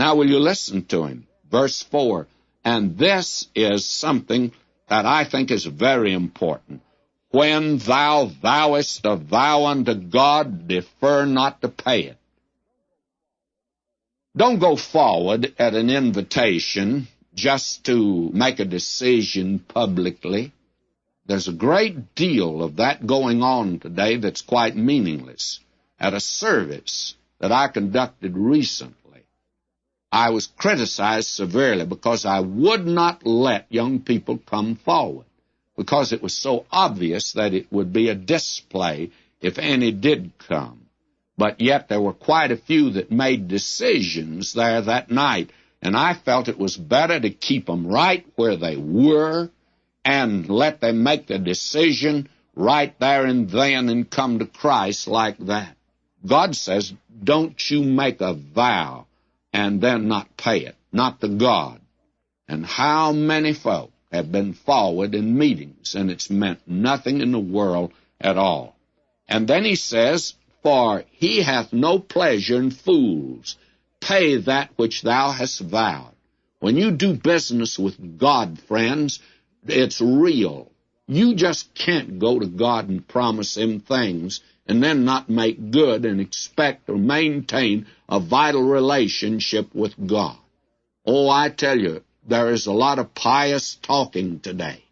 Now, will you listen to him? Verse 4, and this is something that I think is very important. When thou vowest a vow unto God, defer not to pay it. Don't go forward at an invitation just to make a decision publicly. There's a great deal of that going on today that's quite meaningless. At a service that I conducted recently, I was criticized severely because I would not let young people come forward, because it was so obvious that it would be a display if any did come. But yet there were quite a few that made decisions there that night, and I felt it was better to keep them right where they were and let them make the decision right there and then and come to Christ like that. God says, don't you make a vow and then not pay it, not to God. And how many folk have been forward in meetings, and it's meant nothing in the world at all. And then he says, for he hath no pleasure in fools. Pay that which thou hast vowed. When you do business with God, friends, it's real. You just can't go to God and promise him things and then not make good and expect or maintain a vital relationship with God. Oh, I tell you, there is a lot of pious talking today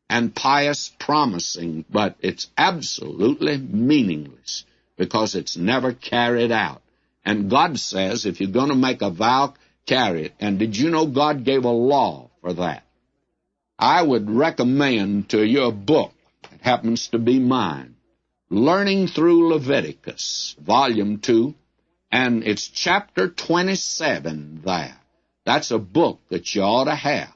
and pious promising, but it's absolutely meaningless because it's never carried out. And God says, if you're going to make a vow, carry it. And did you know God gave a law for that? I would recommend to you a book. It happens to be mine. Learning Through Leviticus, Volume 2, and it's chapter 27 there. That's a book that you ought to have.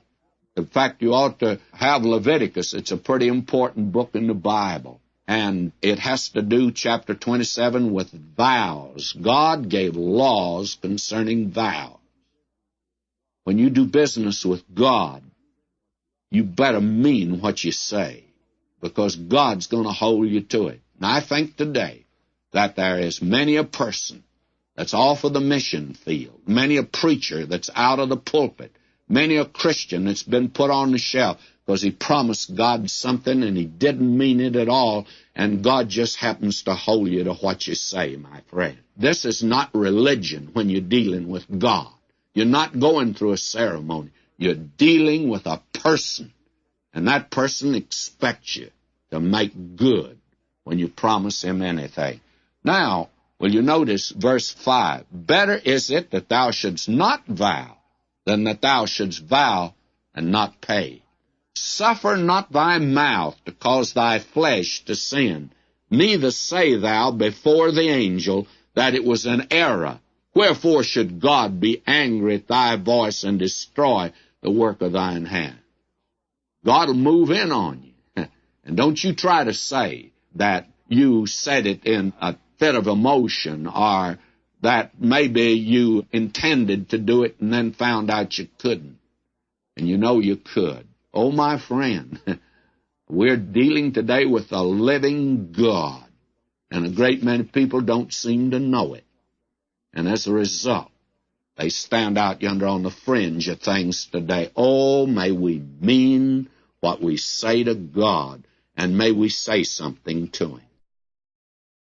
In fact, you ought to have Leviticus. It's a pretty important book in the Bible. And it has to do, chapter 27, with vows. God gave laws concerning vows. When you do business with God, you better mean what you say, because God's going to hold you to it. And I think today that there is many a person that's off of the mission field, many a preacher that's out of the pulpit, many a Christian that's been put on the shelf because he promised God something and he didn't mean it at all, and God just happens to hold you to what you say, my friend. This is not religion when you're dealing with God. You're not going through a ceremony. You're dealing with a person, and that person expects you to make good when you promise him anything. Now, will you notice verse 5? Better is it that thou shouldst not vow than that thou shouldst vow and not pay. Suffer not thy mouth to cause thy flesh to sin, neither say thou before the angel that it was an error. Wherefore should God be angry at thy voice and destroy the work of thine hand? God will move in on you. And don't you try to say that you said it in a fit of emotion, or that maybe you intended to do it and then found out you couldn't. And you know you could. Oh, my friend, we're dealing today with a living God, and a great many people don't seem to know it. And as a result, they stand out yonder on the fringe of things today. Oh, may we mean what we say to God, and may we say something to him.